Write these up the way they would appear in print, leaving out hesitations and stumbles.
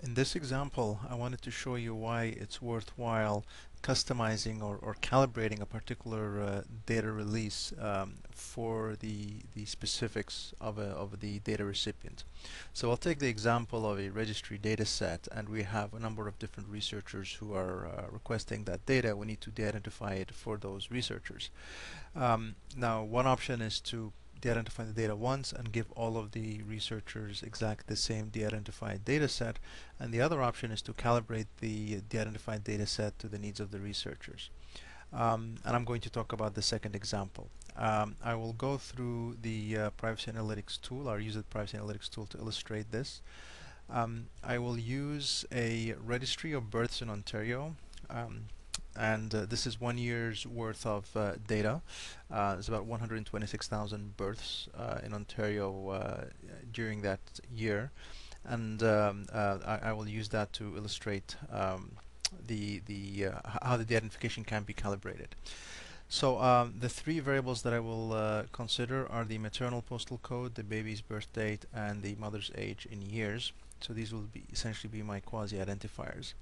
In this example, I wanted to show you why it's worthwhile customizing or calibrating a particular data release for the specifics of the data recipient. So I'll take the example of a registry data set, and we have a number of different researchers who are requesting that data. We need to de-identify it for those researchers. Now, one option is to de-identify the data once and give all of the researchers exactly the same de-identified data set, and the other option is to calibrate the de-identified data set to the needs of the researchers. And I'm going to talk about the second example. I will go through the privacy analytics tool. I'll use the privacy analytics tool to illustrate this. I will use a registry of births in Ontario. And this is 1 year's worth of data. It's about 126,000 births in Ontario during that year, and I will use that to illustrate how the identification can be calibrated. So the three variables that I will consider are the maternal postal code, the baby's birth date, and the mother's age in years. So these will be essentially be my quasi-identifiers.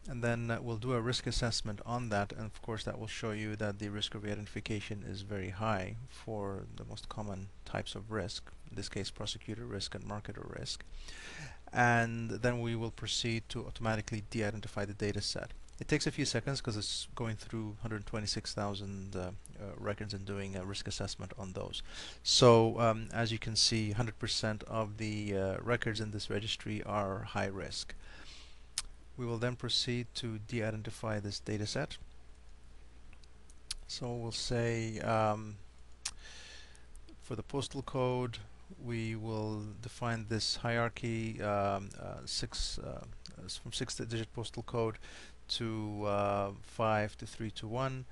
And then we'll do a risk assessment on that, and of course that will show you that the risk of identification is very high for the most common types of risk, in this case prosecutor risk and marketer risk. And then we will proceed to automatically de-identify the data set. It takes a few seconds because it's going through 126,000 records and doing a risk assessment on those. So as you can see, 100% of the records in this registry are high risk. We will then proceed to de-identify this data set. So we'll say for the postal code, we will define this hierarchy from 6-digit postal code to 5 to 3 to 1.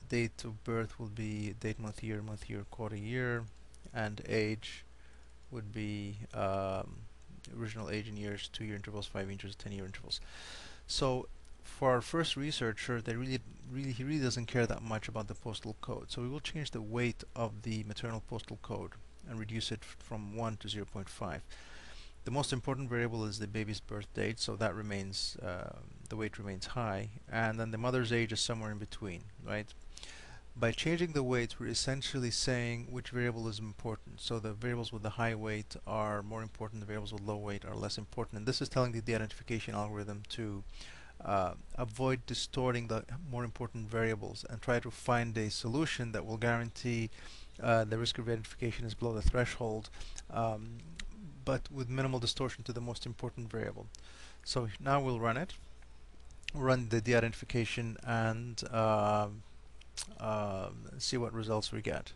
Date of birth will be date, month, year, quarter, year, and age would be original age in years, 2-year intervals, 5 years, 10-year intervals. So for our first researcher, he really doesn't care that much about the postal code. So we will change the weight of the maternal postal code and reduce it from 1 to 0.5. The most important variable is the baby's birth date, so that remains the weight remains high, and then the mother's age is somewhere in between, right? By changing the weights, we're essentially saying which variable is important. So the variables with the high weight are more important, the variables with low weight are less important. And this is telling the de-identification algorithm to avoid distorting the more important variables and try to find a solution that will guarantee the risk of identification is below the threshold, but with minimal distortion to the most important variable. So now we'll run it, run the de-identification, and see what results we get.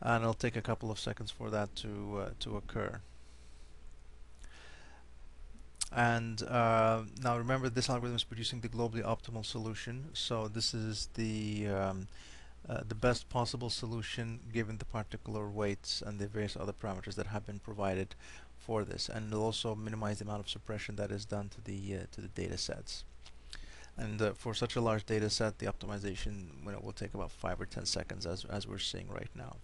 And it'll take a couple of seconds for that to occur. And now remember, this algorithm is producing the globally optimal solution. So this is the best possible solution given the particular weights and the various other parameters that have been provided for this. And it'll also minimize the amount of suppression that is done to the data sets. And for such a large data set, the optimization will take about 5 or 10 seconds, as we're seeing right now.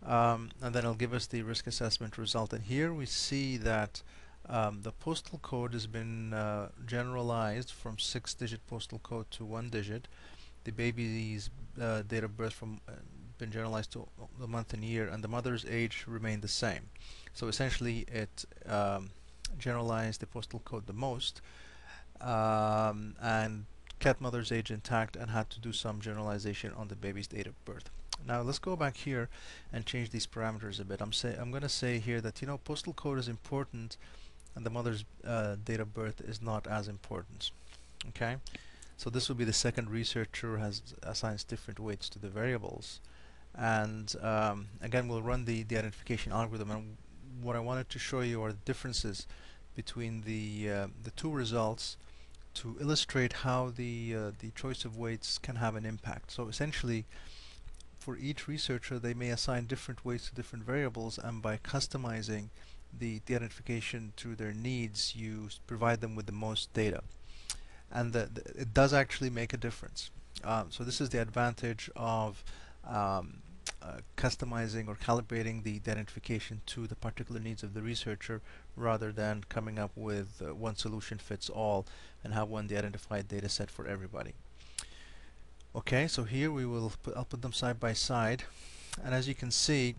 And then it'll give us the risk assessment result. And here we see that the postal code has been generalized from 6-digit postal code to 1 digit. The baby's date of birth been generalized to the month and year, and the mother's age remained the same. So essentially, it generalized the postal code the most, and kept mother's age intact and had to do some generalization on the baby's date of birth. Now let's go back here and change these parameters a bit. I'm going to say here that postal code is important and the mother's date of birth is not as important. Okay, so this will be the second researcher who assigns different weights to the variables, and again we'll run the identification algorithm. And what I wanted to show you are the differences between the two results to illustrate how the choice of weights can have an impact. So essentially, for each researcher, they may assign different weights to different variables, and by customizing the identification to their needs, you provide them with the most data. And it does actually make a difference. So this is the advantage of customizing or calibrating the identification to the particular needs of the researcher rather than coming up with one solution fits all and have one de-identified data set for everybody. Okay, so here I'll put them side by side, and as you can see,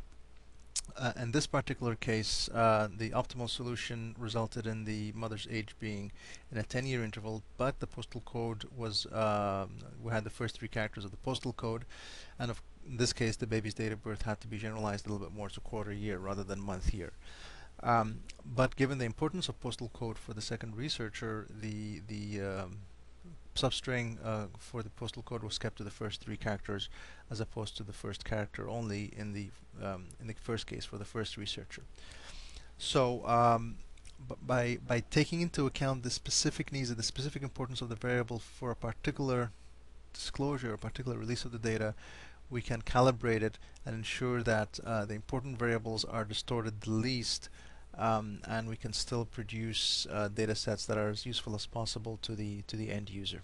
in this particular case, the optimal solution resulted in the mother's age being in a 10-year interval, but the postal code was, we had the first three characters of the postal code, and in this case, the baby's date of birth had to be generalized a little bit more to quarter year rather than month year. But given the importance of postal code for the second researcher, the substring for the postal code was kept to the first three characters as opposed to the first character only in the first case for the first researcher. So by taking into account the specific needs and the specific importance of the variable for a particular disclosure, a particular release of the data, we can calibrate it and ensure that the important variables are distorted the least, and we can still produce data sets that are as useful as possible to the end user.